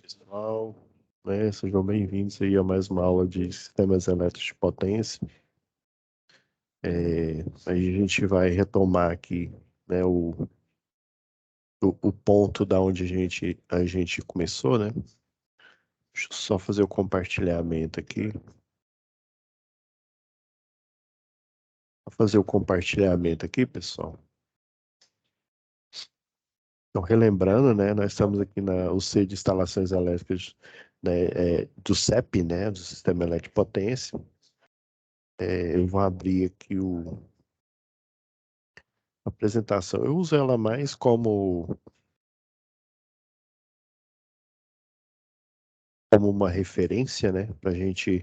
Pessoal, sejam bem-vindos aí a mais uma aula de sistemas elétricos de potência. Aí a gente vai retomar aqui, né, o ponto da onde a gente começou, né? Deixa eu só fazer o compartilhamento aqui. Vou fazer o compartilhamento aqui, pessoal. Então, relembrando, né, nós estamos aqui na UC de Instalações Elétricas, né, do CEP, né, do Sistema Elétrico de Potência. Eu vou abrir aqui a apresentação. Eu uso ela mais como uma referência, né, para a gente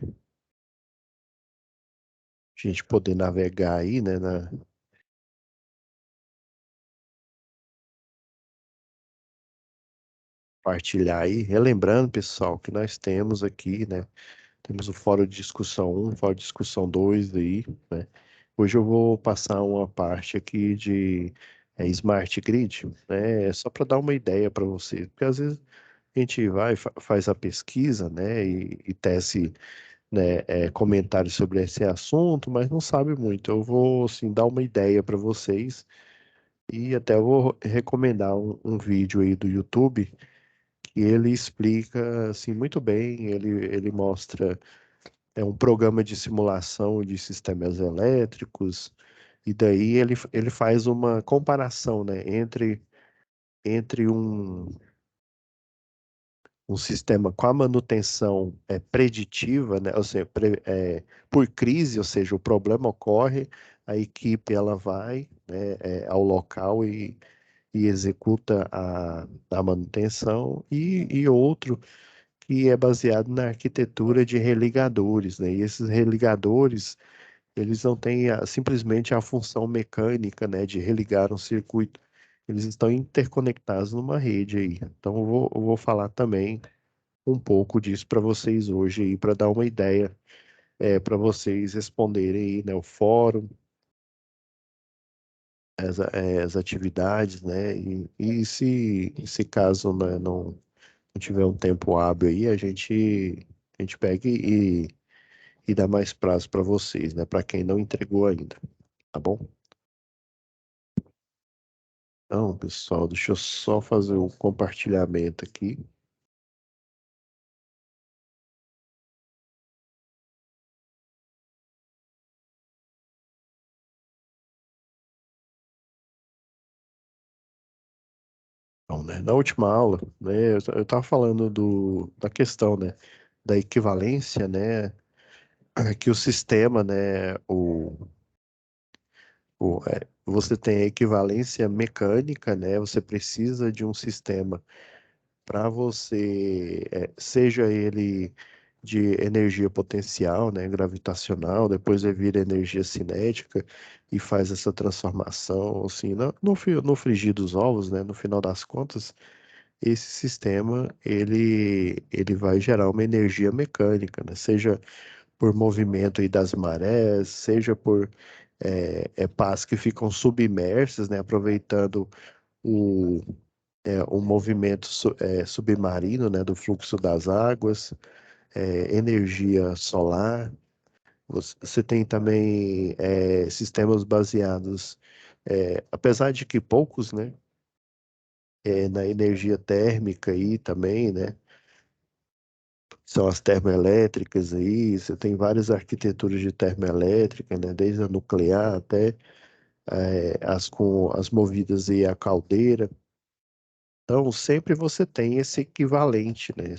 poder navegar aí, né, partilhar aí, relembrando, pessoal, que nós temos aqui, né, temos o fórum de discussão 1, fórum de discussão 2 aí, né. Hoje eu vou passar uma parte aqui de Smart Grid, né, só para dar uma ideia para vocês, porque às vezes a gente vai, faz a pesquisa, né, e tece, né, comentários sobre esse assunto, mas não sabe muito. Eu vou, assim, dar uma ideia para vocês e até eu vou recomendar um vídeo aí do YouTube que ele explica, assim, muito bem. Ele mostra um programa de simulação de sistemas elétricos e daí ele faz uma comparação, né, entre um sistema com a manutenção preditiva, né, ou seja, por crise, ou seja, o problema ocorre, a equipe ela vai, né, ao local e executa a manutenção, e outro que é baseado na arquitetura de religadores, né, e esses religadores, eles não têm simplesmente a função mecânica, né, de religar um circuito, eles estão interconectados numa rede aí. Então eu vou falar também um pouco disso para vocês hoje aí, para dar uma ideia, para vocês responderem aí, né, o fórum, as atividades, né, e se caso, né, não tiver um tempo hábil aí, a gente pega e dá mais prazo para vocês, né, para quem não entregou ainda, tá bom? Então, pessoal, deixa eu só fazer o compartilhamento aqui. Então, né, na última aula, né, eu estava falando da questão, né, da equivalência, né, que o sistema, né, você tem a equivalência mecânica, né, você precisa de um sistema para você, seja ele de energia potencial, né, gravitacional, depois ele vira energia cinética e faz essa transformação, assim, no frigir dos ovos, né, no final das contas, esse sistema, ele vai gerar uma energia mecânica, né, seja por movimento aí das marés, seja por pás que ficam submersas, né, aproveitando o, o movimento submarino, né, do fluxo das águas, energia solar. Você tem também sistemas baseados, apesar de que poucos, né, na energia térmica aí também, né, são as termoelétricas aí, você tem várias arquiteturas de termoelétrica, né, desde a nuclear até as movidas aí a caldeira. Então, sempre você tem esse equivalente, né,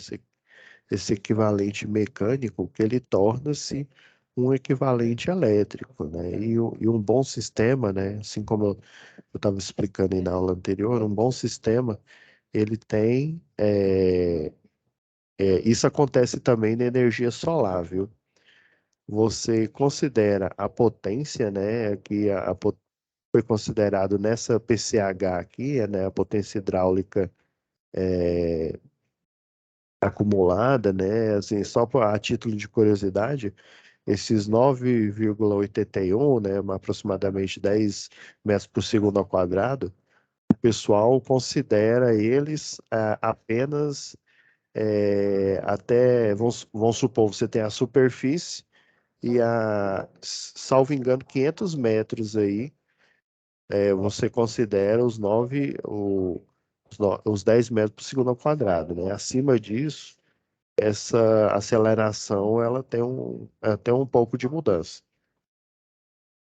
esse equivalente mecânico que ele torna-se um equivalente elétrico, né, e um bom sistema, né, assim como eu estava explicando aí na aula anterior, um bom sistema, ele tem, isso acontece também na energia solar, viu? Você considera a potência, né, que foi considerado nessa PCH aqui, né, a potência hidráulica acumulada, né, assim, só a título de curiosidade, esses 9,81, né, aproximadamente 10 metros por segundo ao quadrado, o pessoal considera eles apenas até, vamos supor, você tem a superfície e salvo engano, 500 metros aí, você considera os 10 metros por segundo ao quadrado, né? Acima disso, essa aceleração, ela tem um pouco de mudança.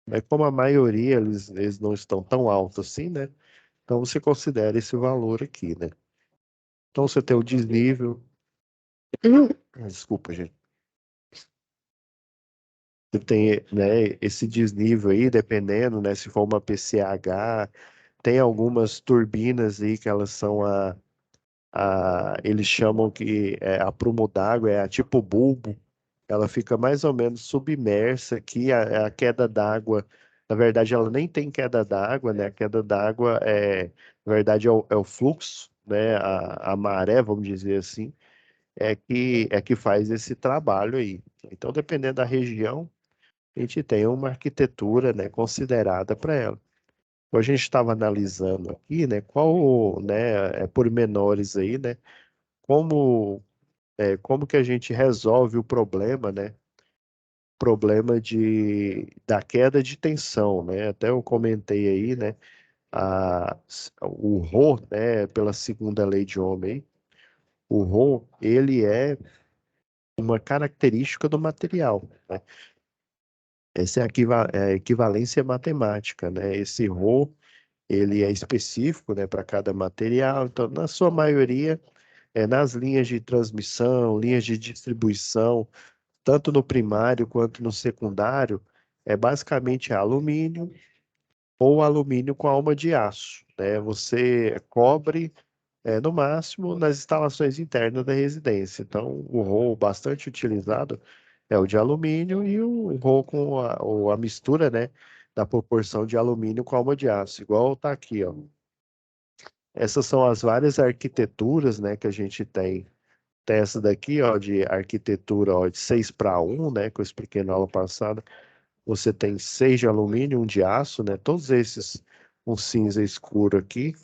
Mas como a maioria, eles não estão tão altos assim, né? Então você considera esse valor aqui, né? Então você tem o desnível. Desculpa, gente. Você tem, né, esse desnível aí, dependendo, né, se for uma PCH, tem algumas turbinas aí que elas são eles chamam que a prumo d'água, é a tipo bulbo, ela fica mais ou menos submersa aqui, a queda d'água, na verdade ela nem tem queda d'água, né, a queda d'água na verdade é o fluxo, né, a maré, vamos dizer assim, é que faz esse trabalho aí. Então, dependendo da região, a gente tem uma arquitetura, né, considerada para ela. Então, a gente estava analisando aqui, né, pormenores aí, né, como, como que a gente resolve o problema, né, problema da queda de tensão, né, até eu comentei aí, né, o Rho, né, pela segunda lei de Ohm, aí, o Rho, ele é uma característica do material, né? Essa é é a equivalência matemática, né? Esse ρ, ele é específico, né, para cada material. Então, na sua maioria, nas linhas de transmissão, linhas de distribuição, tanto no primário quanto no secundário, é basicamente alumínio ou alumínio com alma de aço, né? Você cobre, no máximo, nas instalações internas da residência. Então, o rolo bastante utilizado é o de alumínio e o rolo com a mistura, né, da proporção de alumínio com alma de aço, igual tá aqui, ó. Essas são as várias arquiteturas, né, que a gente tem. Tem essa daqui, ó, de arquitetura, ó, de 6 para 1, né, que eu expliquei na aula passada. Você tem 6 de alumínio, um de aço, né? Todos esses, um cinza escuro aqui,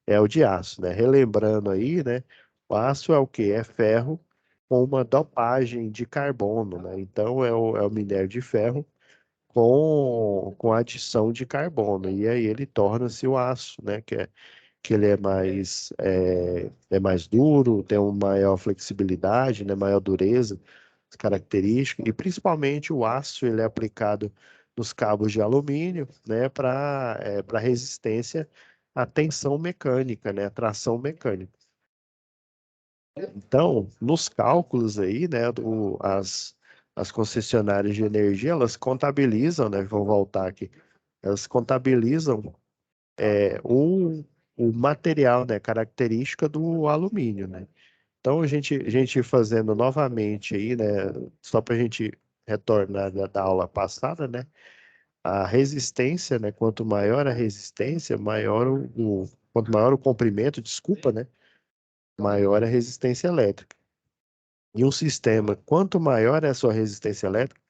é o de aço, né? Relembrando aí, né? O aço é o quê? É ferro com uma dopagem de carbono, né? Então é o minério de ferro com adição de carbono. E aí ele torna-se o aço, né? Que ele é mais duro, tem uma maior flexibilidade, né? Maior dureza, característica. E principalmente o aço, ele é aplicado nos cabos de alumínio, né? Para resistência à tensão mecânica, né? À tração mecânica. Então, nos cálculos aí, né, as concessionárias de energia, elas contabilizam, né, vou voltar aqui, elas contabilizam o material, né, característica do alumínio, né. Então, a gente fazendo novamente aí, né, só para a gente retornar da aula passada, né, a resistência, né, quanto maior a resistência, quanto maior o comprimento, desculpa, né, maior a resistência elétrica. E um sistema, quanto maior é a sua resistência elétrica,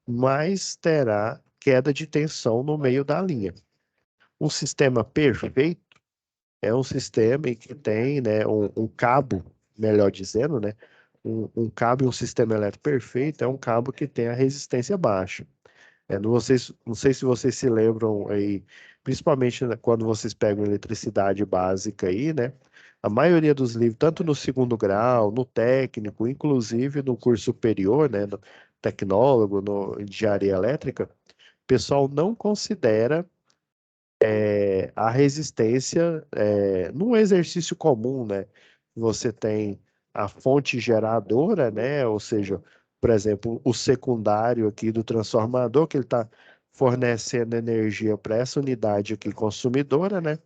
mais terá queda de tensão no meio da linha. Um sistema perfeito é um sistema em que tem, né, um cabo, melhor dizendo, né, um cabo e um sistema elétrico perfeito é um cabo que tem a resistência baixa. Não sei se vocês se lembram aí, principalmente quando vocês pegam eletricidade básica aí, né? A maioria dos livros, tanto no segundo grau, no técnico, inclusive no curso superior, né? No tecnólogo, no engenharia elétrica, o pessoal não considera a resistência num exercício comum, né? Você tem a fonte geradora, né? Ou seja, por exemplo, o secundário aqui do transformador, que ele está fornecendo energia para essa unidade aqui consumidora, né?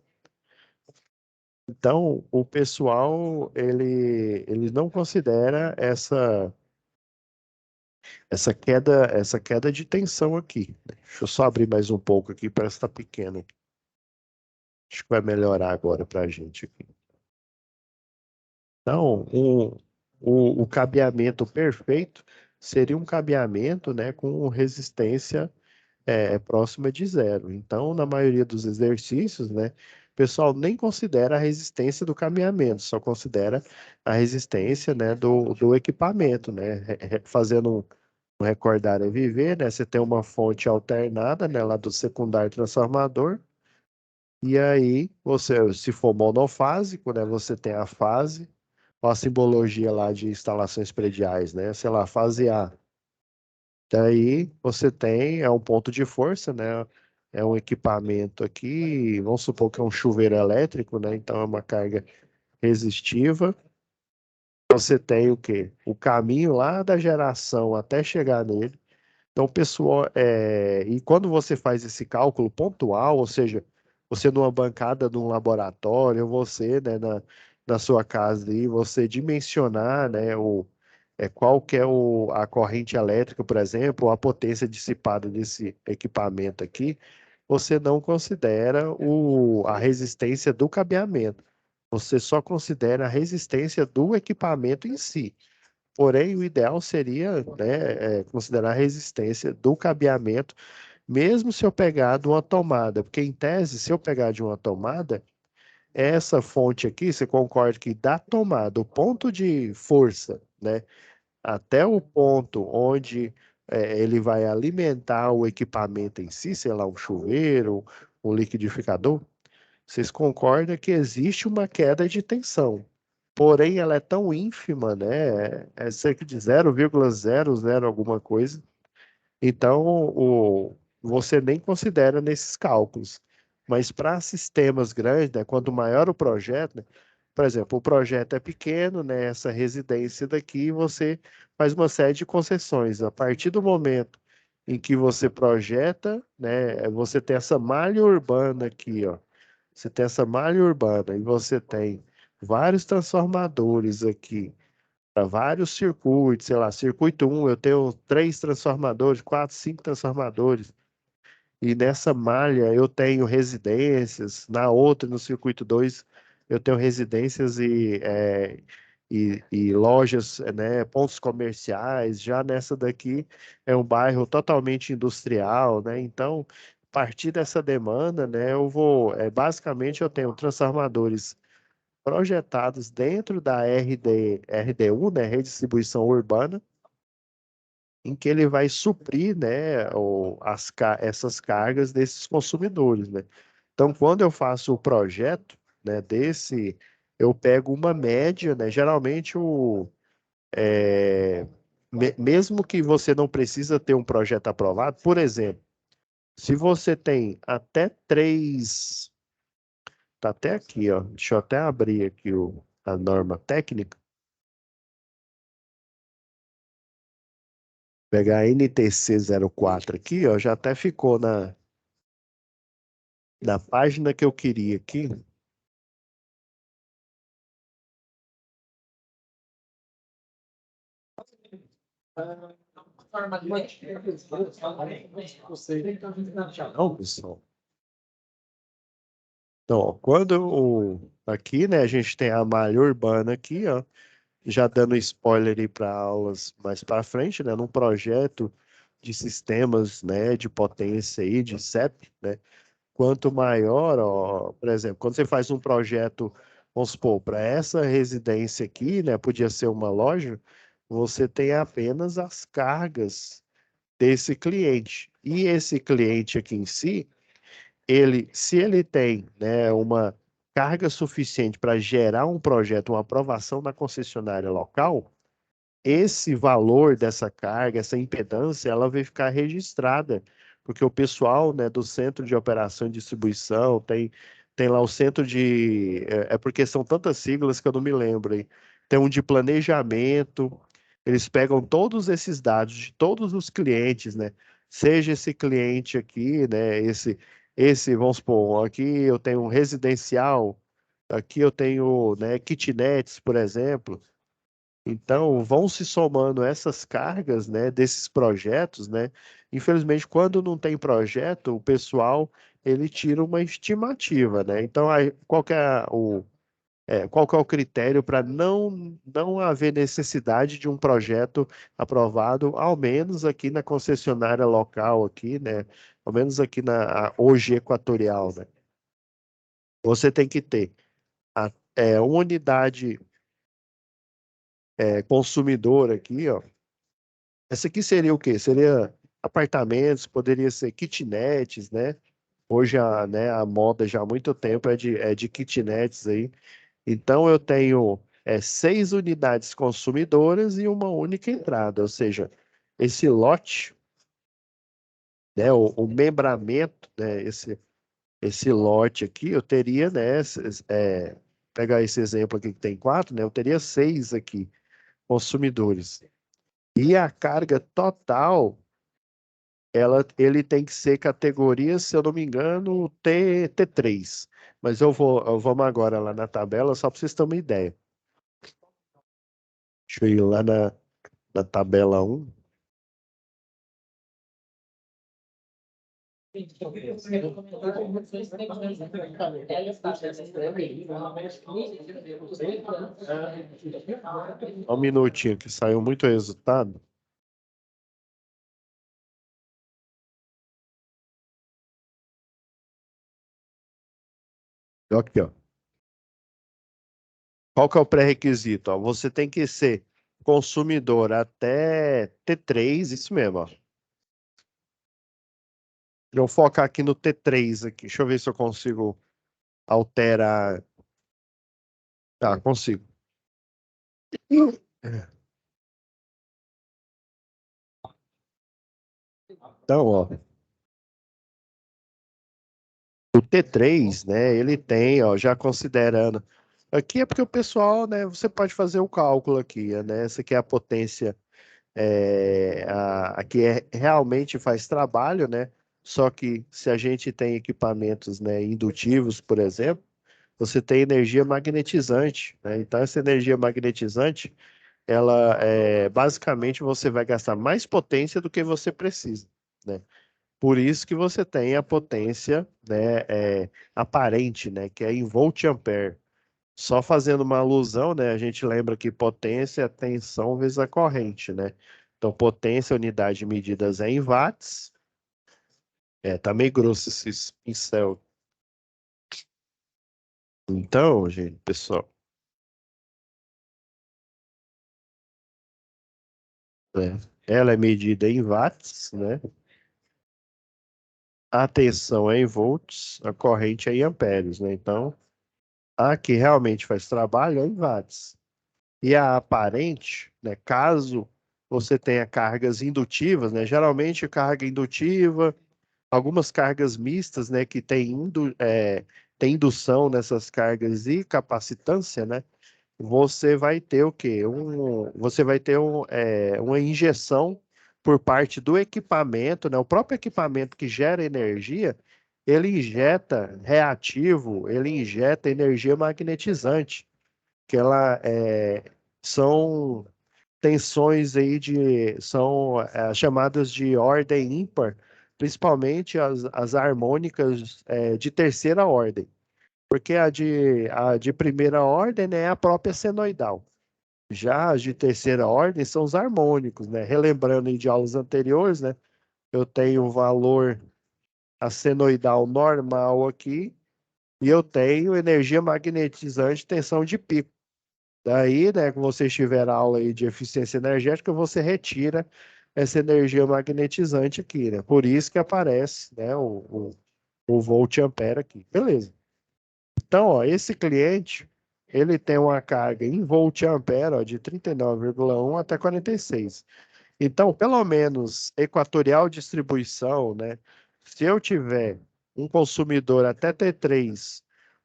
Então, o pessoal, ele não considera essa queda de tensão aqui. Deixa eu só abrir mais um pouco aqui, parece que está pequeno. Acho que vai melhorar agora para a gente aqui. Então, o cabeamento perfeito seria um cabeamento, né, com resistência próxima de zero. Então, na maioria dos exercícios, né, o pessoal nem considera a resistência do caminhamento, só considera a resistência, né, do equipamento, né? Fazendo um recordar é viver, né? Você tem uma fonte alternada, né, lá do secundário transformador, e aí você, se for monofásico, né, você tem a fase, com a simbologia lá de instalações prediais, né? Sei lá, fase A. Daí você tem, é um ponto de força, né? É um equipamento aqui, vamos supor que é um chuveiro elétrico, né? Então é uma carga resistiva. Você tem o quê? O caminho lá da geração até chegar nele. Então, pessoal, e quando você faz esse cálculo pontual, ou seja, você numa bancada de um laboratório, você, né, na sua casa aí, você dimensionar, né, qual que é a corrente elétrica, por exemplo, a potência dissipada desse equipamento aqui, você não considera a resistência do cabeamento. Você só considera a resistência do equipamento em si. Porém, o ideal seria, né, considerar a resistência do cabeamento, mesmo se eu pegar de uma tomada, porque em tese, se eu pegar de uma tomada, essa fonte aqui, você concorda que da tomada, o ponto de força, né, até o ponto onde ele vai alimentar o equipamento em si, sei lá, um chuveiro, um liquidificador, vocês concordam que existe uma queda de tensão. Porém, ela é tão ínfima, né? É cerca de 0,00 alguma coisa. Então, você nem considera nesses cálculos. Mas para sistemas grandes, né, quanto maior o projeto, né, por exemplo, o projeto é pequeno, né, essa residência daqui, você faz uma série de concessões. A partir do momento em que você projeta, né, você tem essa malha urbana aqui, ó. Você tem essa malha urbana e você tem vários transformadores aqui para vários circuitos, sei lá, circuito um eu tenho 3 transformadores, 4, 5 transformadores, e nessa malha eu tenho residências, na outra, no circuito 2 eu tenho residências e lojas, né, pontos comerciais, já nessa daqui é um bairro totalmente industrial, né, então, a partir dessa demanda, né, basicamente eu tenho transformadores projetados dentro da RDU, né, Rede de Distribuição Urbana, em que ele vai suprir, né, essas cargas desses consumidores, né? Então, quando eu faço o projeto, né, eu pego uma média, né? Geralmente mesmo que você não precisa ter um projeto aprovado, por exemplo, se você tem até tá até aqui, ó, deixa eu até abrir aqui a norma técnica. Pegar a NTC 04 aqui, ó, já até ficou na página que eu queria aqui. Não, pessoal. Então, ó, aqui, né, a gente tem a malha urbana aqui, ó, já dando spoiler aí para aulas mais para frente, né, num projeto de sistemas, né, de potência aí, de CEP, né, quanto maior, ó, por exemplo, quando você faz um projeto, vamos supor, para essa residência aqui, né, podia ser uma loja, você tem apenas as cargas desse cliente. E esse cliente aqui em si, se ele tem, né, uma carga suficiente para gerar um projeto, uma aprovação da concessionária local, esse valor dessa carga, essa impedância, ela vai ficar registrada, porque o pessoal, né, do centro de operação e distribuição tem lá o centro de. É porque são tantas siglas que eu não me lembro, hein? Tem um de planejamento, eles pegam todos esses dados de todos os clientes, né? Seja esse cliente aqui, né? Vamos supor, aqui eu tenho um residencial, aqui eu tenho, né, kitnets, por exemplo. Então, vão se somando essas cargas, né, desses projetos, né? Infelizmente, quando não tem projeto, o pessoal ele tira uma estimativa, né? Então, aí, qual que é o critério para não haver necessidade de um projeto aprovado, ao menos aqui na concessionária local aqui, né? Ao menos aqui hoje equatorial, né? Você tem que ter uma unidade consumidora aqui, ó. Essa aqui seria o quê? Seria apartamentos, poderia ser kitnets, né? Hoje a moda já há muito tempo é de kitnets aí. Então eu tenho 6 unidades consumidoras e uma única entrada, ou seja, esse lote, né, o membramento, né, esse lote aqui, eu teria, né, pegar esse exemplo aqui que tem 4, né, eu teria 6 aqui consumidores. E a carga total, ele tem que ser categoria, se eu não me engano, T3. Mas vamos agora lá na tabela, só para vocês terem uma ideia. Deixa eu ir lá na tabela 1. Só um minutinho que saiu muito resultado. Aqui, ó. Qual que é o pré-requisito? Ó? Você tem que ser consumidor até T3, isso mesmo, ó. Eu vou focar aqui no T3 aqui. Deixa eu ver se eu consigo alterar. Tá, consigo. Então, ó, o T3, né, ele tem, ó, já considerando. Aqui é porque o pessoal, né, você pode fazer o cálculo aqui, né? Essa aqui é a potência aqui realmente faz trabalho, né? Só que se a gente tem equipamentos, né, indutivos, por exemplo, você tem energia magnetizante, né? Então essa energia magnetizante, ela basicamente você vai gastar mais potência do que você precisa, né? Por isso que você tem a potência, né, aparente, né, que é em volt-ampere. Só fazendo uma alusão, né? A gente lembra que potência é tensão vezes a corrente, né? Então, potência, unidade de medidas é em watts. Tá meio grosso esse pincel. Então, gente, pessoal, né? Ela é medida em watts, né? A tensão é em volts, a corrente é em amperes, né? Então, a que realmente faz trabalho é em watts. E a aparente, né? Caso você tenha cargas indutivas, né? Geralmente carga indutiva, algumas cargas mistas, né, que tem indução nessas cargas e capacitância, né, você vai ter o quê? Você vai ter uma injeção por parte do equipamento, né, o próprio equipamento que gera energia, ele injeta reativo, ele injeta energia magnetizante, que são tensões aí são chamadas de ordem ímpar, principalmente as harmônicas de terceira ordem, porque a de primeira ordem, né, é a própria senoidal. Já as de terceira ordem são os harmônicos, né? Relembrando aí de aulas anteriores, né? Eu tenho o valor a senoidal normal aqui e eu tenho energia magnetizante tensão de pico. Daí, né, quando você estiver na aula aí de eficiência energética, você retira essa energia magnetizante aqui, né? Por isso que aparece, né, o volt-ampere aqui. Beleza. Então, ó, esse cliente, ele tem uma carga em volt-ampere, ó, de 39,1 até 46. Então, pelo menos equatorial distribuição, né? Se eu tiver um consumidor até T3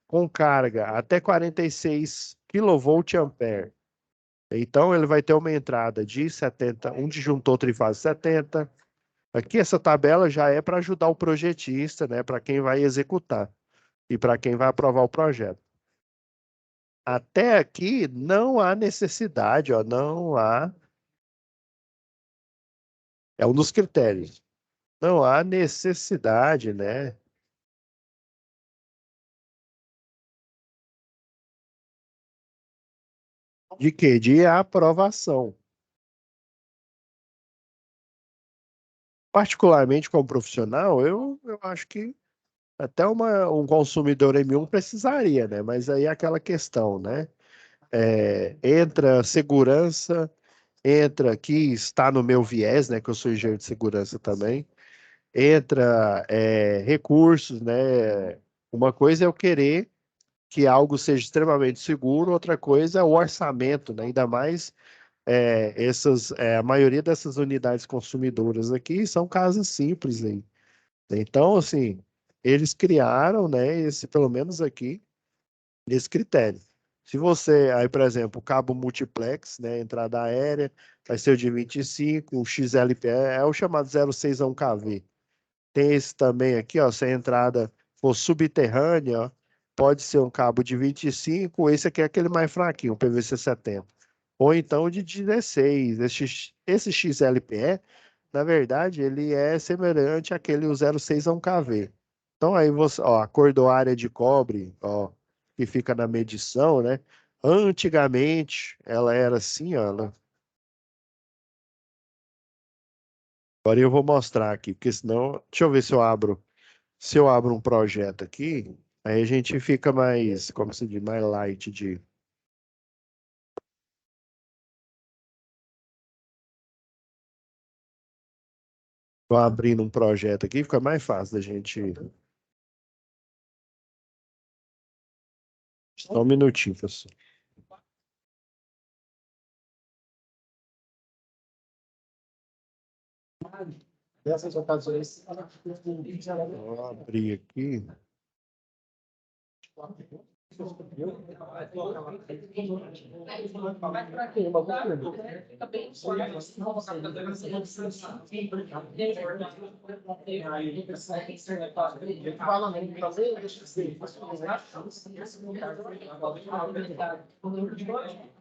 com carga até 46 kVA, então ele vai ter uma entrada de 70, um disjuntor trifásico 70. Aqui essa tabela já é para ajudar o projetista, né, para quem vai executar e para quem vai aprovar o projeto. Até aqui não há necessidade, ó, não há, é um dos critérios. Não há necessidade, né? De quê? De aprovação. Particularmente como profissional, eu acho que Até um consumidor M1 precisaria, né? Mas aí é aquela questão, né? Entra segurança, entra aqui, está no meu viés, né? Que eu sou engenheiro de segurança também. Entra recursos, né? Uma coisa é eu querer que algo seja extremamente seguro, outra coisa é o orçamento, né? Ainda mais a maioria dessas unidades consumidoras aqui são casas simples aí. Então, assim, eles criaram, né, pelo menos aqui, esse critério. Se você, aí, por exemplo, o cabo multiplex, né, entrada aérea, vai ser o de 25, o XLPE é o chamado 06 a 1 kV. Tem esse também aqui, ó, se a entrada for subterrânea, ó, pode ser um cabo de 25, esse aqui é aquele mais fraquinho, o PVC 70. Ou então o de 16. Esse XLPE, na verdade, ele é semelhante àquele o 06 a 1 kV. Então aí você, ó, a cordoária de cobre, ó, que fica na medição, né? Antigamente ela era assim, ó. Agora eu vou mostrar aqui, porque senão, deixa eu ver se eu abro um projeto aqui, aí a gente fica mais, como se diz, mais light de. Tô abrindo um projeto aqui, fica mais fácil da gente. Só um minutinho, pessoal. Vou abrir aqui.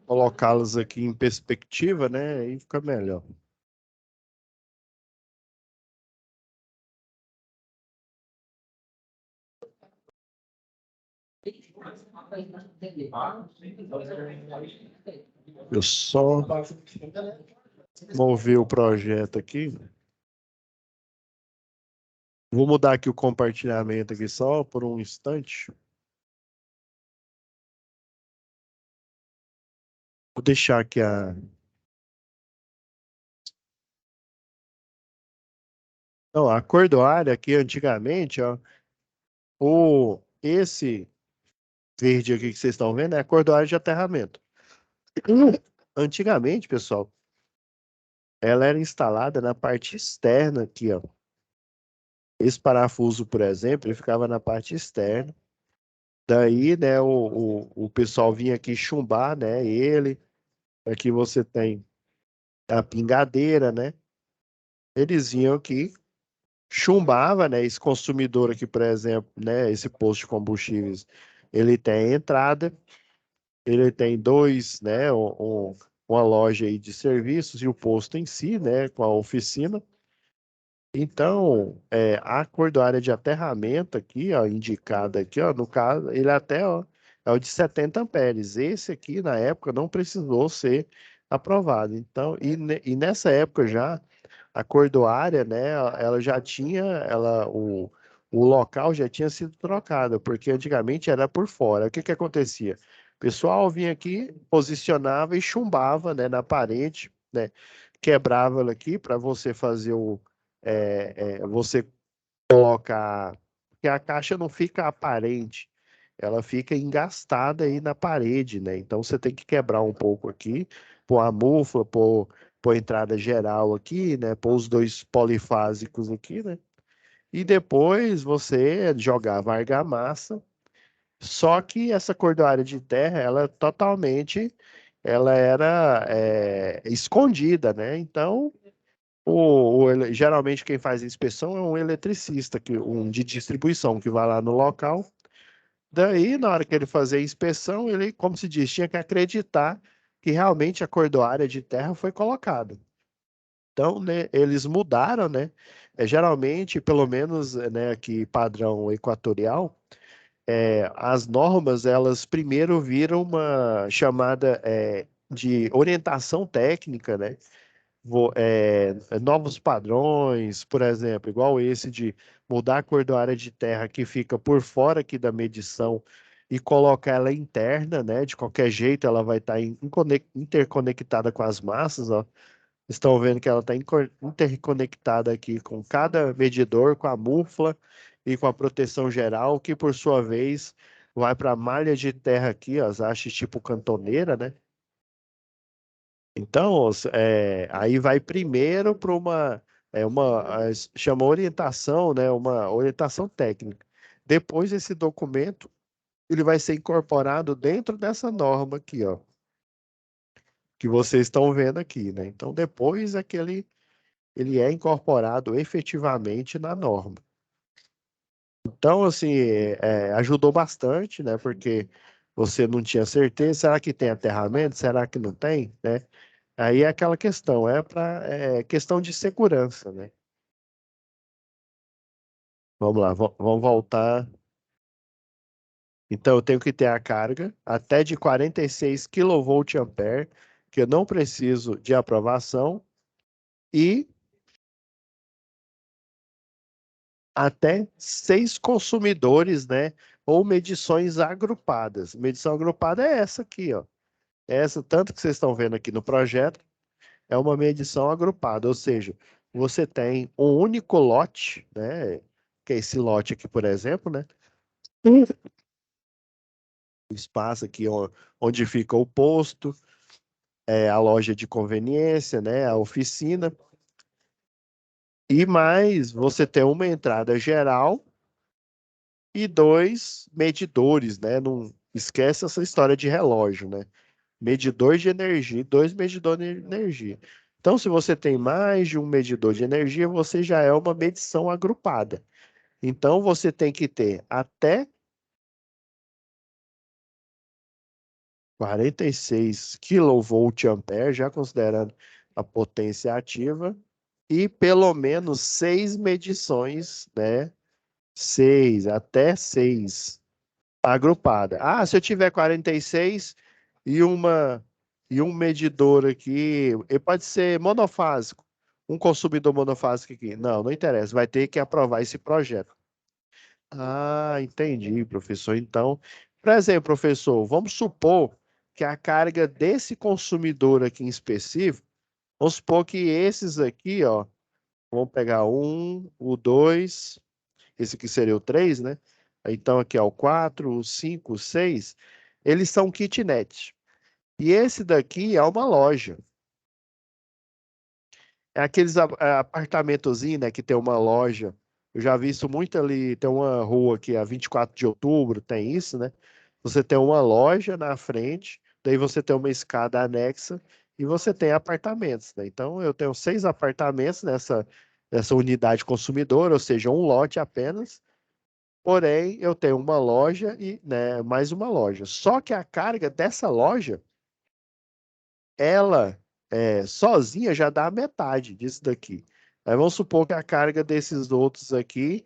Colocá-los aqui em perspectiva, né? Aí fica melhor. Eu só mover o projeto aqui. Vou mudar aqui o compartilhamento aqui só por um instante. Vou deixar aqui a. Não, a cordoária aqui antigamente, ó, esse verde aqui que vocês estão vendo é a cordoária de aterramento. Antigamente, pessoal, ela era instalada na parte externa aqui, ó. Esse parafuso, por exemplo, ele ficava na parte externa. Daí, né, o pessoal vinha aqui chumbar, né, ele. Aqui você tem a pingadeira, né? Eles vinham aqui, chumbava, né? Esse consumidor aqui, por exemplo, né, esse posto de combustíveis, ele tem a entrada, ele tem dois, né, uma loja aí de serviços e o posto em si, né, com a oficina. Então, a cordoária de aterramento aqui, ó, indicada aqui, ó, no caso, ele até, ó, é o de 70 amperes. Esse aqui, na época, não precisou ser aprovado. Então, e nessa época já, a cordoária, né, ela já tinha, o local já tinha sido trocado, porque antigamente era por fora. O que que acontecia? O pessoal vinha aqui, posicionava e chumbava, né, na parede, né, quebrava ela aqui para você fazer você colocar, porque a caixa não fica aparente, ela fica engastada aí na parede, né? Então você tem que quebrar um pouco aqui, pôr a mufa, pôr a entrada geral aqui, né? Pôr os dois polifásicos aqui, né? E depois você jogava argamassa. Só que essa cordoária de terra, ela era escondida, né? Então geralmente quem faz a inspeção é um eletricista, um de distribuição, que vai lá no local. Daí, na hora que ele fazer a inspeção, ele, como se diz, tinha que acreditar que realmente a cordoária de terra foi colocada. Então, né, eles mudaram, né? Geralmente, pelo menos, né, aqui padrão equatorial, as normas, elas primeiro viram uma chamada de orientação técnica, né? novos padrões, por exemplo, igual esse de mudar a cor da área de terra que fica por fora aqui da medição e colocar ela interna, né? De qualquer jeito, ela vai estar interconectada com as massas, ó. Estão vendo que ela está interconectada aqui com cada medidor, com a mufla e com a proteção geral, que por sua vez vai para a malha de terra aqui, ó, as hastes tipo cantoneira, né? Então, aí vai primeiro para chama orientação, né? Uma orientação técnica. Depois esse documento ele vai ser incorporado dentro dessa norma aqui, ó, que vocês estão vendo aqui, né? Então, depois ele é incorporado efetivamente na norma. Então, assim, ajudou bastante, né? Porque você não tinha certeza, será que tem aterramento? Será que não tem, né? Aí é aquela questão, questão de segurança, né? Vamos lá, vamos voltar. Então, eu tenho que ter a carga até de 46 kVA, que eu não preciso de aprovação, e até 6 consumidores, né? Ou medições agrupadas. Medição agrupada é essa aqui, ó. Essa, tanto que vocês estão vendo aqui no projeto, é uma medição agrupada, ou seja, você tem um único lote, né? Que é esse lote aqui, por exemplo, né? O espaço aqui onde fica o posto, a loja de conveniência, né? A oficina. E mais, você tem uma entrada geral e dois medidores, né? Não esquece essa história de relógio, né? Medidor de energia, dois medidores de energia. Então, se você tem mais de um medidor de energia, você já é uma medição agrupada. Então, você tem que ter até 46 kVA, já considerando a potência ativa, e pelo menos 6 medições, né? Até 6 agrupada. Ah, se eu tiver 46 e um medidor aqui, ele pode ser monofásico, um consumidor monofásico aqui. Não, não interessa, vai ter que aprovar esse projeto. Ah, entendi, professor. Então, por exemplo, professor, vamos supor que a carga desse consumidor aqui em específico, vamos supor que esses aqui, ó, vamos pegar o dois, esse aqui seria o 3, né? Então, aqui, ó, o 4, o 5, o 6, eles são kitnet. E esse daqui é uma loja. É aqueles apartamentozinhos, né, que tem uma loja. Eu já vi isso muito ali, tem uma rua aqui, a 24 de outubro, tem isso, né? Você tem uma loja na frente, daí você tem uma escada anexa e você tem apartamentos, né? Então, eu tenho 6 apartamentos nessa unidade consumidora, ou seja, um lote apenas. Porém, eu tenho uma loja e, né, mais uma loja. Só que a carga dessa loja, ela sozinha já dá a metade disso daqui. Aí vamos supor que a carga desses outros aqui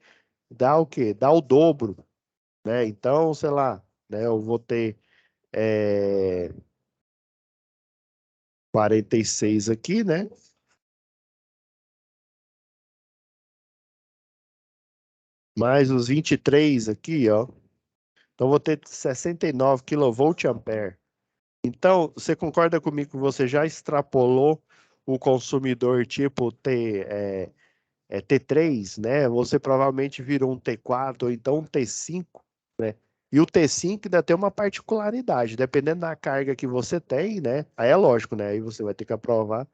dá o quê? Dá o dobro, né? Então, sei lá, né, eu vou ter 46 aqui, né? Mais os 23 aqui, ó. Então, eu vou ter 69 kVA. Então, você concorda comigo que você já extrapolou o consumidor tipo T3, né? Você provavelmente virou um T4 ou então um T5. E o T5 ainda tem uma particularidade, dependendo da carga que você tem, né? Aí é lógico, né? Aí você vai ter que aprovar.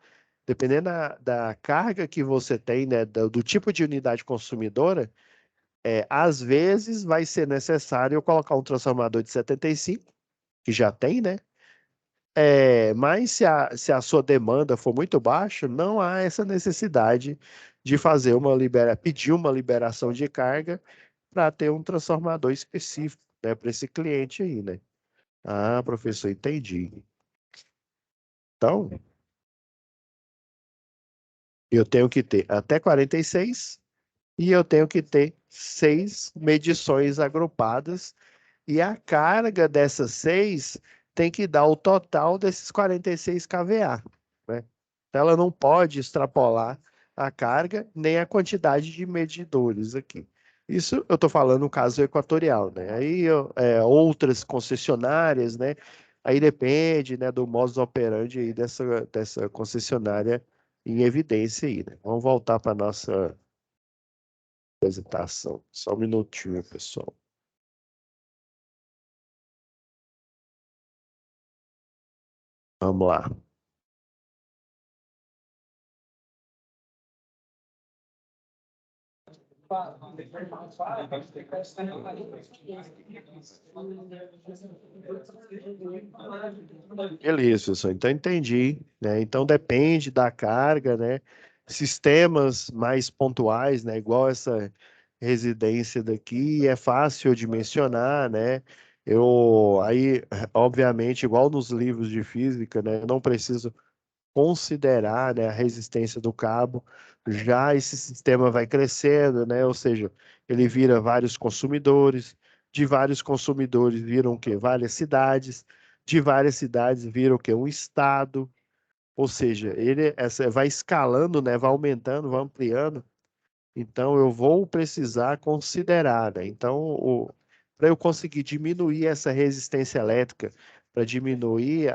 Dependendo da carga que você tem, né? Do tipo de unidade consumidora, às vezes vai ser necessário eu colocar um transformador de 75, que já tem, né? Mas se a sua demanda for muito baixa, não há essa necessidade de pedir uma liberação de carga para ter um transformador específico, né, para esse cliente aí, né? Ah, professor, entendi. Então, eu tenho que ter até 46 e eu tenho que ter 6 medições agrupadas e a carga dessas 6 tem que dar o total desses 46 kVA, né? Então, ela não pode extrapolar a carga nem a quantidade de medidores aqui. Isso eu estou falando no caso equatorial, né? Aí outras concessionárias, né? Aí depende, né, do modus operandi aí dessa concessionária em evidência aí, né? Vamos voltar para nossa apresentação. Só um minutinho, pessoal. Vamos lá. Beleza, pessoal. Então entendi, né? Então depende da carga, né? Sistemas mais pontuais, né? Igual essa residência daqui, é fácil de mencionar, né? Obviamente, igual nos livros de física, né? Eu não preciso considerar, né, a resistência do cabo. Já esse sistema vai crescendo, né? Ou seja, ele vira vários consumidores, de vários consumidores viram o quê? Várias cidades, de várias cidades viram o quê? Um estado. Ou seja, vai escalando, né? Vai aumentando, vai ampliando. Então, eu vou precisar considerar, né? Então, para eu conseguir diminuir essa resistência elétrica, para diminuir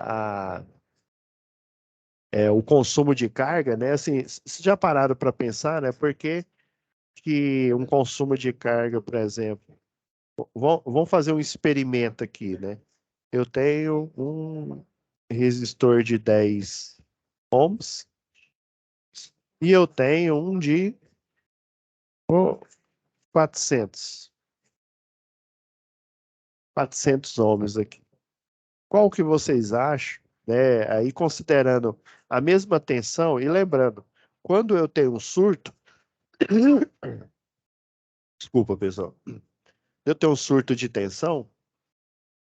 o consumo de carga, né? Assim, vocês já pararam para pensar, né? Por que que um consumo de carga, por exemplo, vamos fazer um experimento aqui, né? Eu tenho um resistor de 10 ohms e eu tenho um de 400, 400 ohms aqui. Qual que vocês acham, né? Aí considerando a mesma tensão e lembrando, quando eu tenho um surto, desculpa, pessoal, eu tenho um surto de tensão,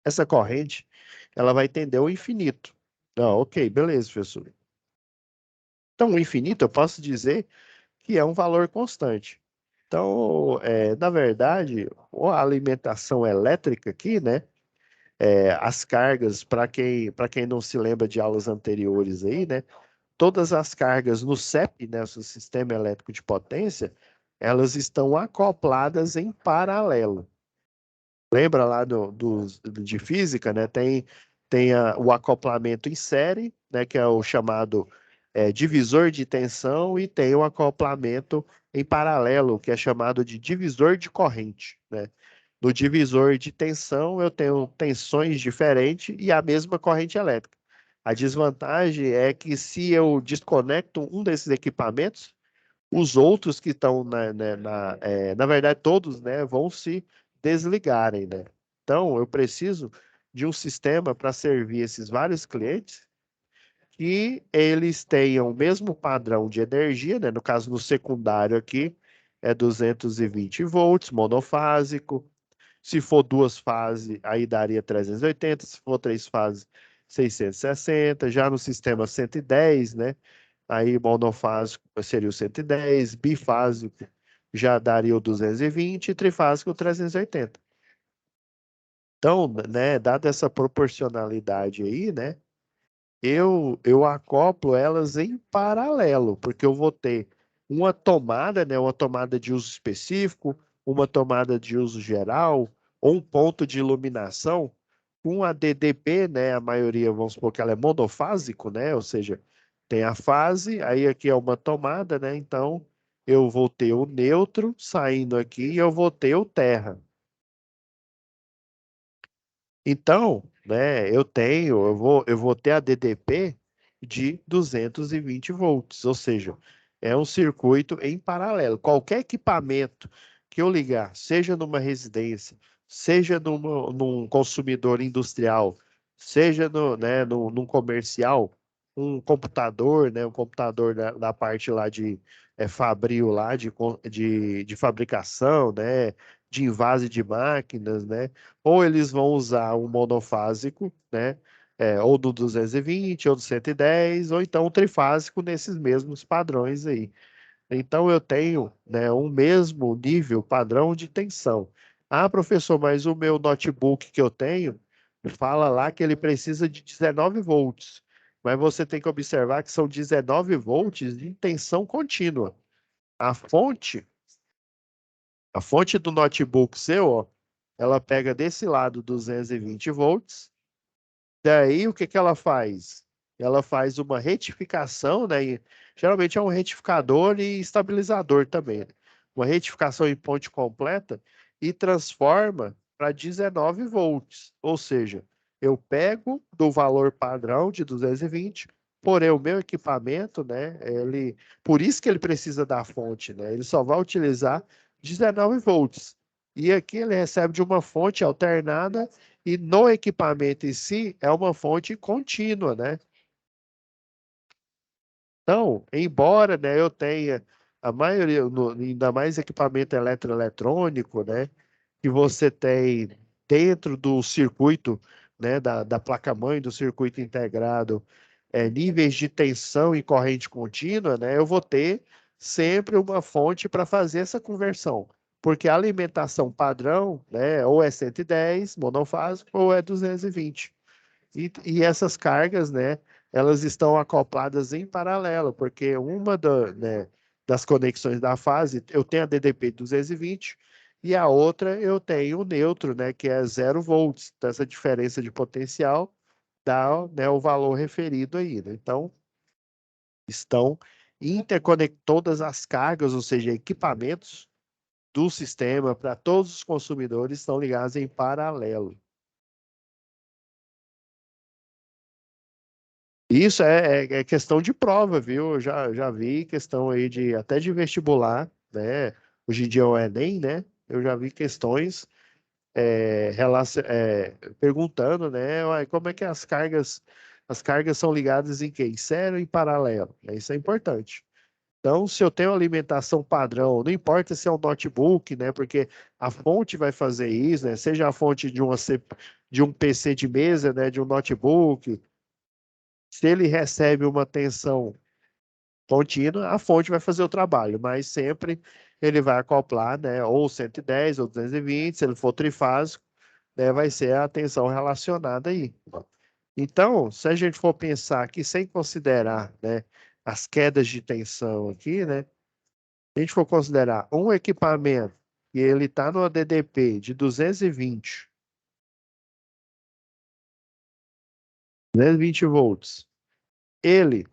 essa corrente, ela vai tender ao infinito. Não, ok, beleza, professor. Então, o infinito, eu posso dizer que é um valor constante. Então, na verdade, a alimentação elétrica aqui, né? As cargas, para quem não se lembra de aulas anteriores aí, né? Todas as cargas no CEP, né? O Sistema Elétrico de Potência, elas estão acopladas em paralelo. Lembra lá de física, né? Tem o acoplamento em série, né? Que é o chamado divisor de tensão, e tem o acoplamento em paralelo, que é chamado de divisor de corrente, né? No divisor de tensão, eu tenho tensões diferentes e a mesma corrente elétrica. A desvantagem é que se eu desconecto um desses equipamentos, os outros que estão na verdade, todos, né, vão se desligarem, né? Então, eu preciso de um sistema para servir esses vários clientes que eles tenham o mesmo padrão de energia, né? No caso, no secundário aqui, é 220 volts, monofásico. Se for duas fases, aí daria 380. Se for três fases, 660. Já no sistema 110, né? Aí monofásico seria o 110, bifásico já daria o 220 e trifásico o 380. Então, né, dada essa proporcionalidade aí, né, eu acoplo elas em paralelo, porque eu vou ter uma tomada, né, uma tomada de uso específico, uma tomada de uso geral, ou um ponto de iluminação, com a DDP, né, a maioria, vamos supor que ela é monofásico, né, ou seja, tem a fase, aí aqui é uma tomada, né, então eu vou ter o neutro saindo aqui e eu vou ter o terra. Então, né, eu vou ter a DDP de 220 volts, ou seja, é um circuito em paralelo. Qualquer equipamento que eu ligar, seja numa residência, seja num consumidor industrial, seja num comercial, um computador, né, um computador da parte lá de fabril lá de fabricação, né, de invase de máquinas, né? Ou eles vão usar um monofásico, né? Ou do 220, ou do 110, ou então um trifásico nesses mesmos padrões aí. Então eu tenho, né, um mesmo nível padrão de tensão. Ah, professor, mas o meu notebook que eu tenho fala lá que ele precisa de 19 volts. mas você tem que observar que são 19 volts de tensão contínua. A fonte, a fonte do notebook seu, ó, ela pega desse lado 220 volts. Daí, o que que ela faz? Ela faz uma retificação, né? Geralmente é um retificador e estabilizador também, né? Uma retificação em ponte completa e transforma para 19 volts. Ou seja, eu pego do valor padrão de 220, porém o meu equipamento, né? Por isso que ele precisa da fonte, né? Ele só vai utilizar 19 volts. E aqui ele recebe de uma fonte alternada e no equipamento em si é uma fonte contínua, né? Então, embora, né, eu tenha a maioria, ainda mais equipamento eletroeletrônico, né, que você tem dentro do circuito, né, da placa-mãe, do circuito integrado, níveis de tensão e corrente contínua, né, eu vou ter sempre uma fonte para fazer essa conversão. Porque a alimentação padrão, né, ou é 110 monofásico ou é 220. E essas cargas, né, elas estão acopladas em paralelo, porque né, das conexões da fase, eu tenho a DDP 220 e a outra eu tenho o neutro, né, que é 0 volts. Então, essa diferença de potencial dá, né, o valor referido aí, né? Então, estão interconectadas as cargas, ou seja, equipamentos do sistema para todos os consumidores estão ligados em paralelo. Isso é questão de prova, viu? Eu já vi questão aí de até de vestibular, né? Hoje em dia é o Enem, né? Eu já vi questões perguntando, né? Uai, como é que as cargas são ligadas em quê? Em série ou em paralelo? Isso é importante. Então, se eu tenho alimentação padrão, não importa se é um notebook, né? Porque a fonte vai fazer isso, né? Seja a fonte de um PC de mesa, né? De um notebook, se ele recebe uma tensão contínua, a fonte vai fazer o trabalho, mas sempre ele vai acoplar, né, ou 110 ou 220, se ele for trifásico, né, vai ser a tensão relacionada aí. Então, se a gente for pensar aqui sem considerar, né, as quedas de tensão aqui, né, se a gente for considerar um equipamento e ele está no DDP de 220 volts, ele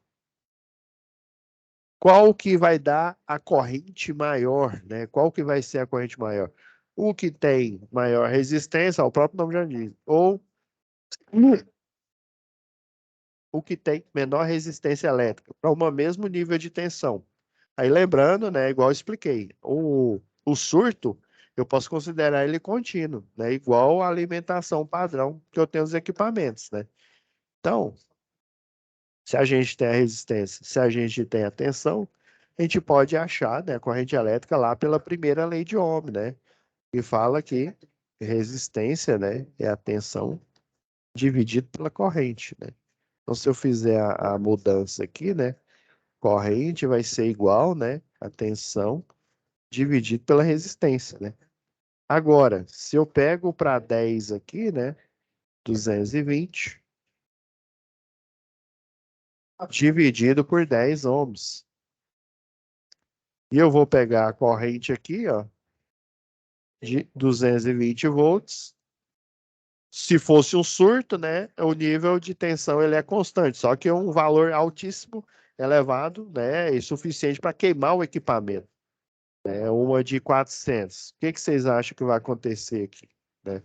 qual que vai dar a corrente maior, né? Qual que vai ser a corrente maior? O que tem maior resistência, o próprio nome já diz, ou o que tem menor resistência elétrica, para o mesmo nível de tensão. Aí lembrando, né, igual eu expliquei, o surto, eu posso considerar ele contínuo, né? Igual a alimentação padrão que eu tenho nos equipamentos, né? Então, se a gente tem a resistência, se a gente tem a tensão, a gente pode achar, né, a corrente elétrica lá pela primeira lei de Ohm, né? Que fala que resistência, né, é a tensão dividido pela corrente, né? Então, se eu fizer a mudança aqui, né, corrente vai ser igual, né, a tensão dividido pela resistência, né? Agora, se eu pego para 10 aqui, né, 220 dividido por 10 ohms. E eu vou pegar a corrente aqui, ó, de 220 volts. Se fosse um surto, né, o nível de tensão ele é constante, só que é um valor altíssimo, elevado, né, e suficiente para queimar o equipamento. É uma de 400. O que que vocês acham que vai acontecer aqui, né?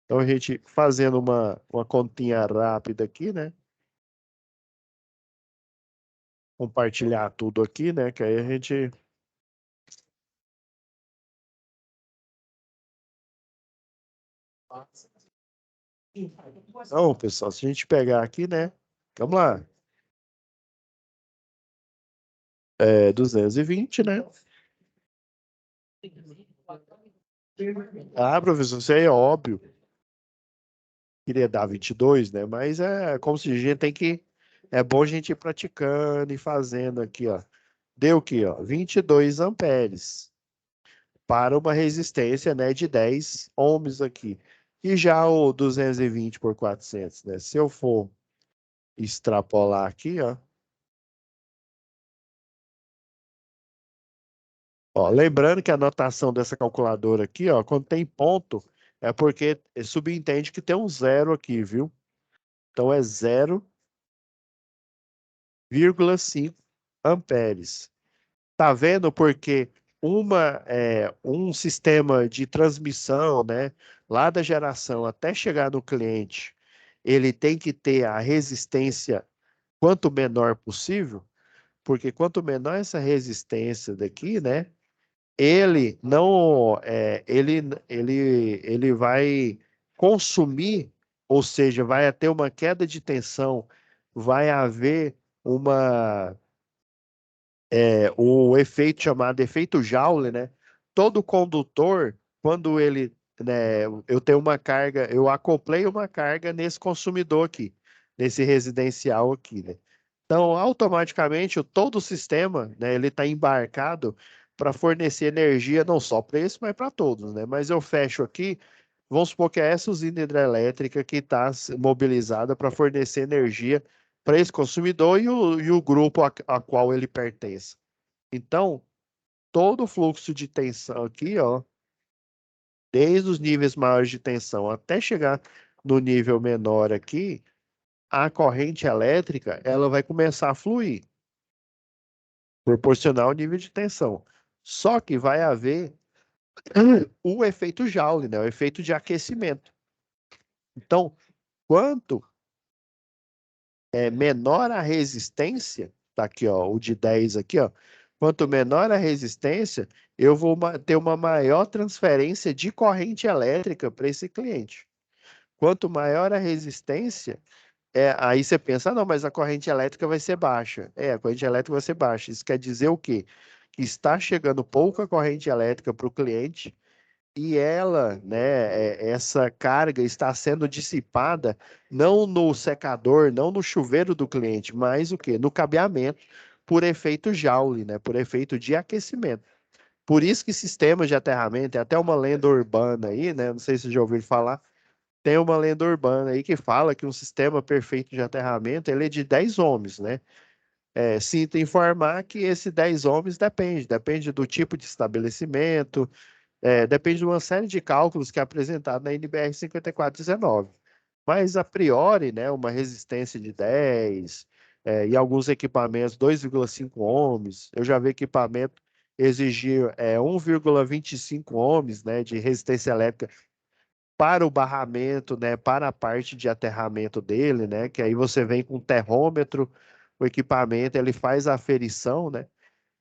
Então a gente fazendo uma continha rápida aqui, né? Compartilhar tudo aqui, né? Que aí a gente. Então, pessoal, se a gente pegar aqui, né? Vamos lá. 220, né? Ah, professor, isso aí é óbvio. Queria dar 22, né? Mas é como se a gente tem que. É bom a gente ir praticando e fazendo aqui, ó. Deu aqui, ó, 22 amperes para uma resistência, né, de 10 ohms aqui. E já o 220 por 400, né? Se eu for extrapolar aqui, ó. Ó, lembrando que a anotação dessa calculadora aqui, ó, quando tem ponto, é porque subentende que tem um zero aqui, viu? Então é 0,5 amperes. Tá vendo? Porque um sistema de transmissão, né, lá da geração até chegar no cliente, ele tem que ter a resistência quanto menor possível, porque quanto menor essa resistência daqui, né, ele não, ele vai consumir, ou seja, vai ter uma queda de tensão, vai haver uma o efeito chamado efeito Joule, né? Todo condutor, quando ele, né, eu tenho uma carga, eu acoplei uma carga nesse consumidor aqui, nesse residencial aqui, né? Então, automaticamente, todo o sistema, né, ele está embarcado para fornecer energia não só para esse, mas para todos, né? Mas eu fecho aqui, vamos supor que é essa usina hidrelétrica que está mobilizada para fornecer energia para esse consumidor e o grupo a qual ele pertence. Então, todo o fluxo de tensão aqui, ó, desde os níveis maiores de tensão até chegar no nível menor aqui, a corrente elétrica, ela vai começar a fluir, proporcional ao nível de tensão. Só que vai haver o efeito Joule, né? O efeito de aquecimento. Então, quanto menor a resistência, tá aqui, ó, o de 10 aqui, ó. Quanto menor a resistência, eu vou ter uma maior transferência de corrente elétrica para esse cliente. Quanto maior a resistência, aí você pensa, ah, não, mas a corrente elétrica vai ser baixa. A corrente elétrica vai ser baixa. Isso quer dizer o quê? Que está chegando pouca corrente elétrica para o cliente e ela, né, essa carga está sendo dissipada não no secador, não no chuveiro do cliente, mas o quê? No cabeamento, por efeito Joule, né, por efeito de aquecimento. Por isso que sistemas de aterramento, é até uma lenda urbana aí, né, não sei se vocês já ouviram falar, tem uma lenda urbana aí que fala que um sistema perfeito de aterramento, ele é de 10 ohms, né? Sinto informar que esse 10 ohms depende do tipo de estabelecimento, depende de uma série de cálculos que é apresentado na NBR 5419. Mas, a priori, né, uma resistência de 10, e alguns equipamentos 2,5 ohms. Eu já vi equipamento exigir 1,25 ohms, né, de resistência elétrica para o barramento, né, para a parte de aterramento dele, né, que aí você vem com o terrômetro, o equipamento, ele faz a aferição, né?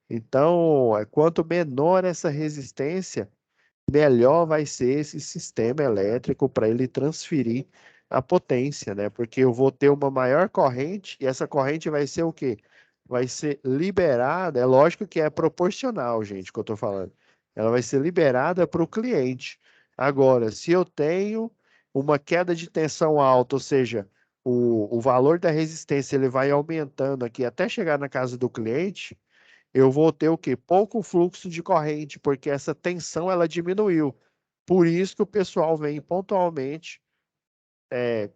Então, quanto menor essa resistência, melhor vai ser esse sistema elétrico para ele transferir a potência, né? Porque eu vou ter uma maior corrente e essa corrente vai ser o quê? Vai ser liberada, é lógico que é proporcional, gente, que eu estou falando. Ela vai ser liberada para o cliente. Agora, se eu tenho uma queda de tensão alta, ou seja, o valor da resistência ele vai aumentando aqui até chegar na casa do cliente, eu vou ter o quê? Pouco fluxo de corrente, porque essa tensão ela diminuiu. Por isso que o pessoal vem pontualmente,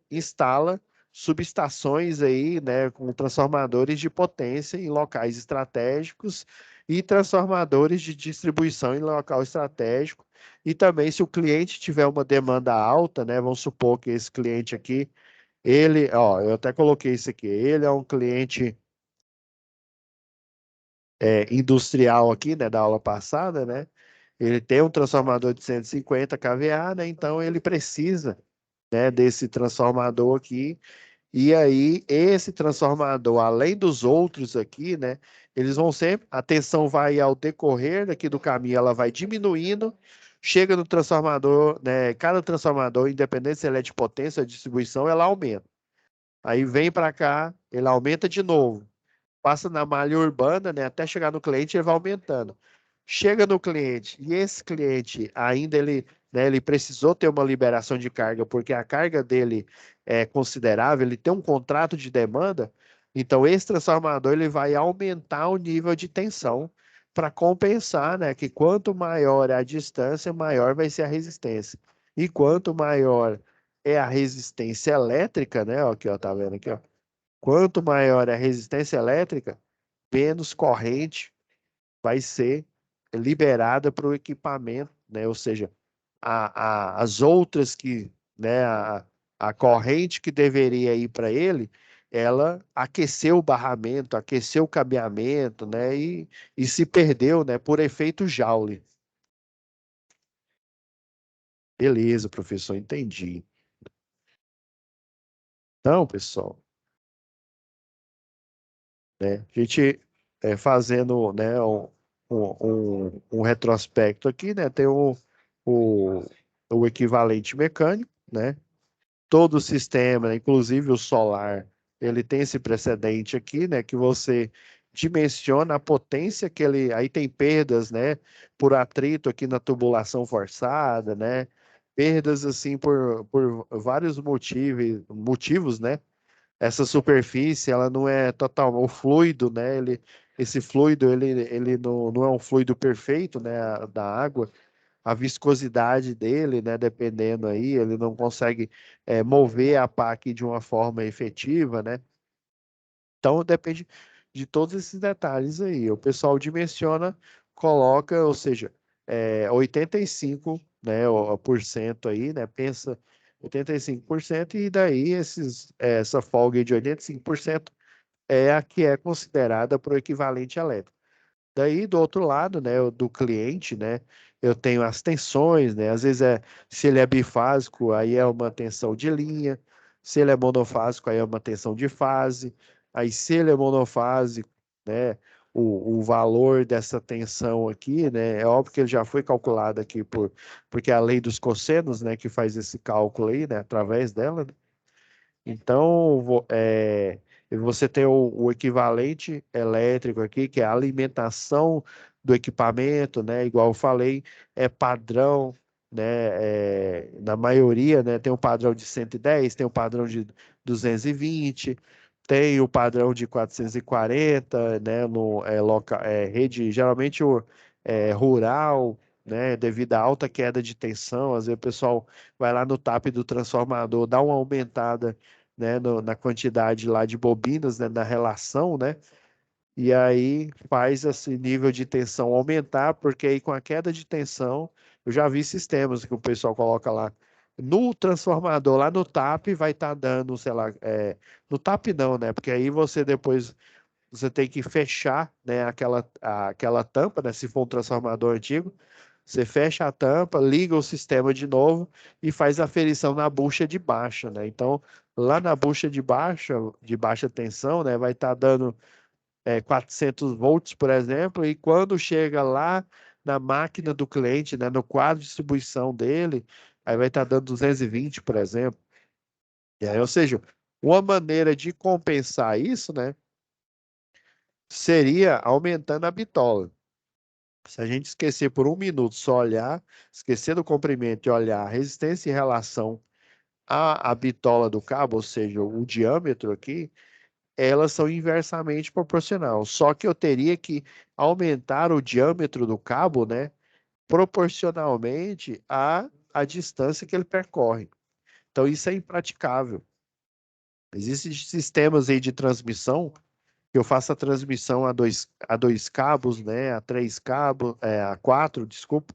instala subestações aí, né, com transformadores de potência em locais estratégicos e transformadores de distribuição em local estratégico. E também, se o cliente tiver uma demanda alta, né, vamos supor que esse cliente aqui, ele, ó, eu até coloquei isso aqui, ele é um cliente industrial aqui, né, da aula passada, né? Ele tem um transformador de 150 kVA, né? Então ele precisa, né, desse transformador aqui. E aí esse transformador, além dos outros aqui, né, eles vão sempre, a tensão vai ao decorrer daqui do caminho, ela vai diminuindo, chega no transformador, né, cada transformador, independente se ele é de potência ou de distribuição, ela aumenta. Aí vem para cá, ele aumenta de novo, passa na malha urbana, né, até chegar no cliente, ele vai aumentando. Chega no cliente e esse cliente ainda ele, né, ele precisou ter uma liberação de carga porque a carga dele é considerável, ele tem um contrato de demanda, então esse transformador ele vai aumentar o nível de tensão para compensar, né, que quanto maior é a distância, maior vai ser a resistência. E quanto maior é a resistência elétrica, né, ó, aqui, ó, tá vendo aqui, ó? Quanto maior é a resistência elétrica, menos corrente vai ser liberada para o equipamento, né? Ou seja, as outras que, né, a corrente que deveria ir para ele, ela aqueceu o barramento, aqueceu o cabeamento, né? E se perdeu, né, por efeito Joule. Beleza, professor, entendi. Então, pessoal, né, a gente fazendo, né, um retrospecto aqui, né? Tem o, o equivalente mecânico, né? Todo o sistema, né, inclusive o solar, ele tem esse precedente aqui, né, que você dimensiona a potência que ele, aí tem perdas, né, por atrito aqui na tubulação forçada, né, perdas assim por vários motivos, né, essa superfície, ela não é total, o fluido, né, esse fluido, ele não é um fluido perfeito, né, da água, a viscosidade dele, né, dependendo aí, ele não consegue mover a pá aqui de uma forma efetiva, né? Então depende de todos esses detalhes aí. O pessoal dimensiona, coloca, ou seja, 85, né, por cento aí, né? Pensa 85% e daí essa folga aí de 85% é a que é considerada para o equivalente elétrico. Daí, do outro lado, né, do cliente, né, eu tenho as tensões, né, às vezes se ele é bifásico, aí é uma tensão de linha, se ele é monofásico, aí é uma tensão de fase, aí se ele é monofásico, né, o valor dessa tensão aqui, né, é óbvio que ele já foi calculado aqui porque é a lei dos cossenos, né, que faz esse cálculo aí, né, através dela, né. Então, você tem o equivalente elétrico aqui, que é a alimentação do equipamento, né? Igual eu falei, é padrão, né? Na maioria, né? Tem o padrão de 110, tem o padrão de 220, tem o padrão de 440, né? Rede, geralmente rural, né? Devido à alta queda de tensão, às vezes o pessoal vai lá no tap do transformador, dá uma aumentada, né, na quantidade lá de bobinas, né, na relação, né, e aí faz esse nível de tensão aumentar, porque aí com a queda de tensão, eu já vi sistemas que o pessoal coloca lá no transformador, lá no TAP, vai estar dando, sei lá, no TAP não, né, porque aí você depois você tem que fechar, né, aquela tampa, né, se for um transformador antigo, você fecha a tampa, liga o sistema de novo e faz a aferição na bucha de baixa, né? Então, lá na bucha de baixa tensão, né, vai estar dando 400 volts, por exemplo, e quando chega lá na máquina do cliente, né, no quadro de distribuição dele, aí vai estar dando 220, por exemplo. E aí, ou seja, uma maneira de compensar isso, né, seria aumentando a bitola. Se a gente esquecer por um minuto só olhar, esquecer do comprimento e olhar a resistência em relação à bitola do cabo, ou seja, o diâmetro aqui, elas são inversamente proporcional. Só que eu teria que aumentar o diâmetro do cabo, né, proporcionalmente à distância que ele percorre. Então isso é impraticável. Existem sistemas aí de transmissão que eu faço a transmissão a dois cabos, né, a três cabos, a quatro, desculpa.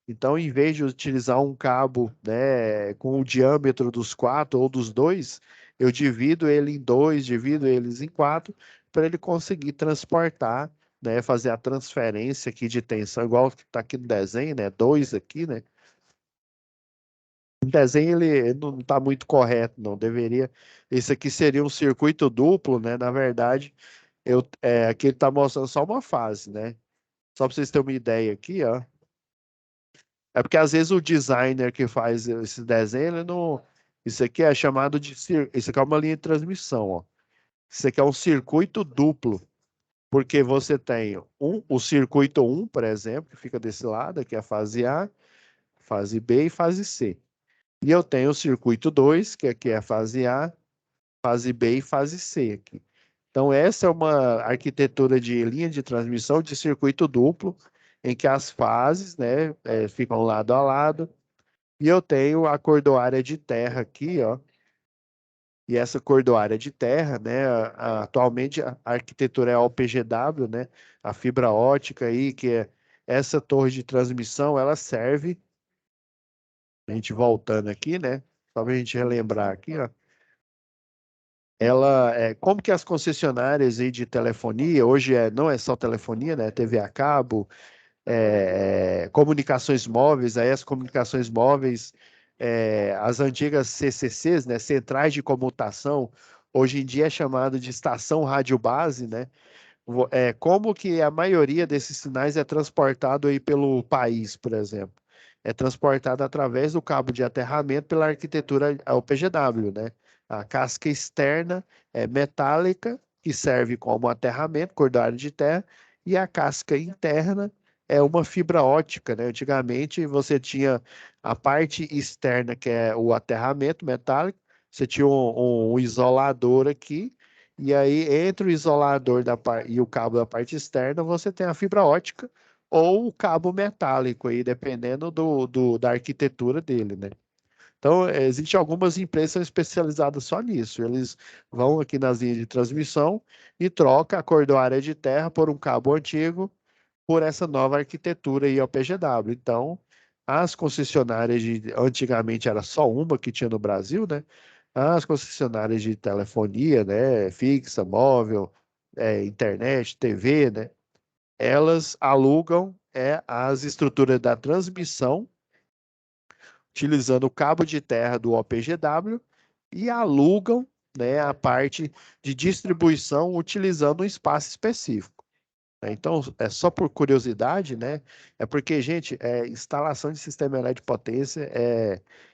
Então, em vez de utilizar um cabo, né, com o diâmetro dos quatro ou dos dois, eu divido ele em dois, divido eles em quatro, para ele conseguir transportar, né, fazer a transferência aqui de tensão, igual que está aqui no desenho, né, dois aqui, né. O desenho ele não está muito correto, não deveria. Esse aqui seria um circuito duplo, né? Na verdade, aqui ele está mostrando só uma fase, né? Só para vocês terem uma ideia aqui, ó. É porque às vezes o designer que faz esse desenho, ele não. Isso aqui é chamado de. Isso aqui é uma linha de transmissão, ó. Isso aqui é um circuito duplo, porque você tem o circuito um, por exemplo, que fica desse lado, que é a fase A, fase B e fase C. E eu tenho o circuito 2, que aqui é a fase A, fase B e fase C aqui. Então, essa é uma arquitetura de linha de transmissão de circuito duplo, em que as fases, né, ficam lado a lado. E eu tenho a cordoária de terra aqui, ó, E essa cordoária de terra, né, atualmente a arquitetura é a OPGW, né, a fibra ótica aí, que é essa torre de transmissão, ela serve, a gente voltando aqui, né, só para a gente relembrar aqui, ó, ela é como que as concessionárias aí de telefonia, hoje não é só telefonia, né, TV a cabo, comunicações móveis, aí as comunicações móveis, as antigas CCCs, né, centrais de comutação, hoje em dia é chamado de estação rádio base, né? Como que a maioria desses sinais é transportado aí pelo país, por exemplo? É transportado através do cabo de aterramento pela arquitetura OPGW, né? A casca externa é metálica, que serve como aterramento, cordário de terra, e a casca interna é uma fibra ótica, né? Antigamente você tinha a parte externa, que é o aterramento metálico, você tinha um isolador aqui, e aí, entre o isolador e o cabo da parte externa, você tem a fibra ótica ou o cabo metálico, aí, dependendo da arquitetura dele, né? Então, existem algumas empresas que são especializadas só nisso. Eles vão aqui nas linhas de transmissão e trocam a cordoária de terra por um cabo antigo por essa nova arquitetura aí, ao PGW. Então, as concessionárias antigamente era só uma que tinha no Brasil, né? As concessionárias de telefonia, né, fixa, móvel, internet, TV, né? Elas alugam as estruturas da transmissão utilizando o cabo de terra do OPGW e alugam, né, a parte de distribuição utilizando um espaço específico. Então, é só por curiosidade, né? É porque, gente, instalação de sistema elétrico de potência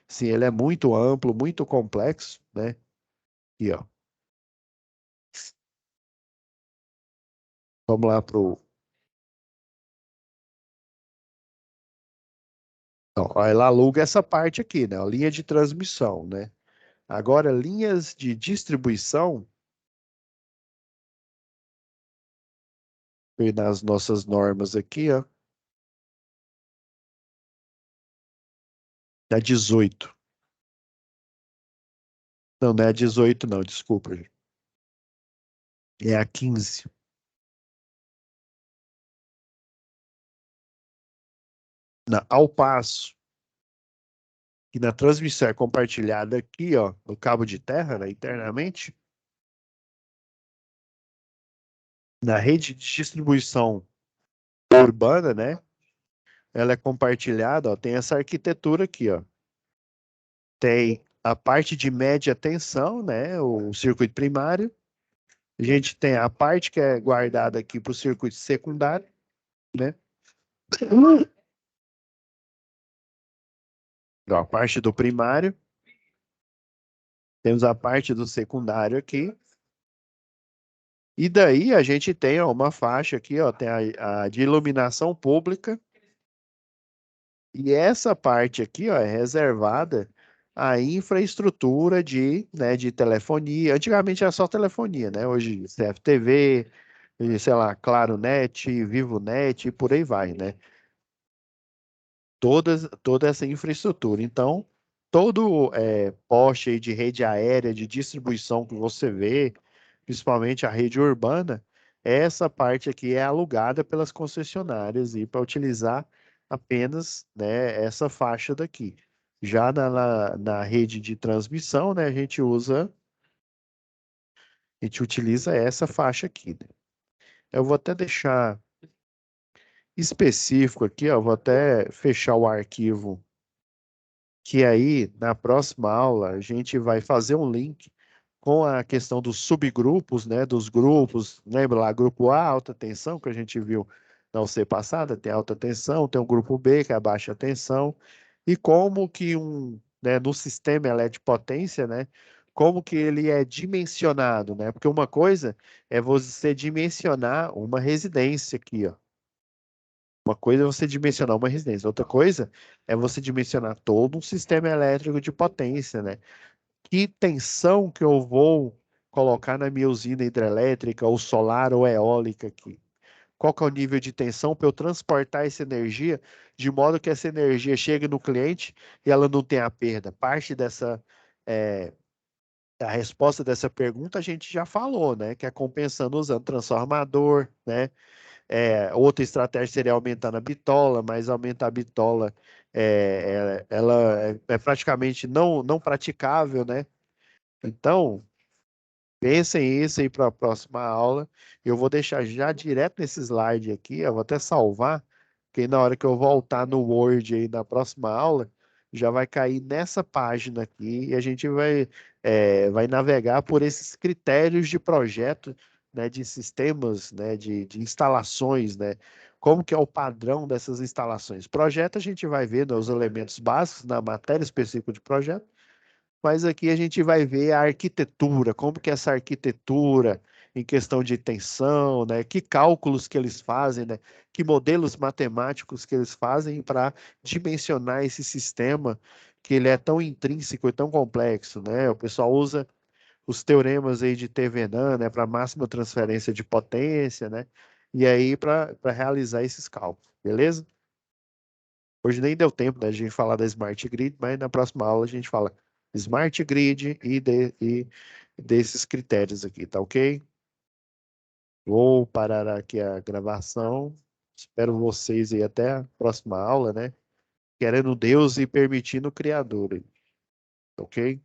sim, ele é muito amplo, muito complexo, né? Aqui, ó. Vamos lá pro. Então, ó, ela aluga essa parte aqui, né? A linha de transmissão, né? Agora, linhas de distribuição, e nas nossas normas aqui, ó, é 18. Não, não é a 18, não, desculpa, gente. É a 15. Ao passo que na transmissão é compartilhada aqui, ó, no cabo de terra, né, internamente, na rede de distribuição urbana, né? Ela é compartilhada, ó, tem essa arquitetura aqui, ó. Tem a parte de média tensão, né? O circuito primário. A gente tem a parte que é guardada aqui para o circuito secundário, né? Ó, a parte do primário. Temos a parte do secundário aqui. E daí a gente tem ó, uma faixa aqui, ó, tem a de iluminação pública. E essa parte aqui, ó, é reservada à infraestrutura de telefonia. Antigamente era só telefonia, né? Hoje CFTV, e, sei lá, Claro Net, Vivo Net e por aí vai, né? Toda essa infraestrutura. Então, todo poste aí de rede aérea, de distribuição que você vê, principalmente a rede urbana, essa parte aqui é alugada pelas concessionárias e para utilizar apenas, né, essa faixa daqui. Já na rede de transmissão, né, a gente utiliza essa faixa aqui, né? Eu vou até deixar específico aqui, ó, vou até fechar o arquivo que aí, na próxima aula, a gente vai fazer um link com a questão dos subgrupos, né, dos grupos, lembra lá, grupo A, alta tensão, que a gente viu na UC passada, tem alta tensão, tem o grupo B, que é a baixa tensão, e como que no sistema elétrico potência, né, como que ele é dimensionado, né, porque uma coisa é você dimensionar uma residência aqui, ó, uma coisa é você dimensionar uma residência, outra coisa é você dimensionar todo um sistema elétrico de potência, né? Que tensão que eu vou colocar na minha usina hidrelétrica, ou solar, ou eólica aqui? Qual que é o nível de tensão para eu transportar essa energia de modo que essa energia chegue no cliente e ela não tenha perda? Parte A resposta dessa pergunta a gente já falou, né? Que é compensando usando transformador, né? Outra estratégia seria aumentar a bitola, mas aumentar a bitola ela é praticamente não praticável, né? Então, pensem isso aí para a próxima aula. Eu vou deixar já direto nesse slide aqui, eu vou até salvar, porque na hora que eu voltar no Word aí na próxima aula, já vai cair nessa página aqui e a gente vai navegar por esses critérios de projeto, né, de sistemas, né, de instalações, né? Como que é o padrão dessas instalações? Projeto a gente vai ver, né, os elementos básicos na matéria específica de projeto, mas aqui a gente vai ver a arquitetura, como que é essa arquitetura em questão de tensão, né? Que cálculos que eles fazem, né? Que modelos matemáticos que eles fazem para dimensionar esse sistema que ele é tão intrínseco e tão complexo, né? O pessoal usa os teoremas aí de Thevenin, né, para máxima transferência de potência, né? E aí para realizar esses cálculos, beleza? Hoje nem deu tempo da gente falar da Smart Grid, mas na próxima aula a gente fala Smart Grid e desses critérios aqui, tá ok? Vou parar aqui a gravação. Espero vocês aí até a próxima aula, né? Querendo Deus e permitindo o Criador, tá ok?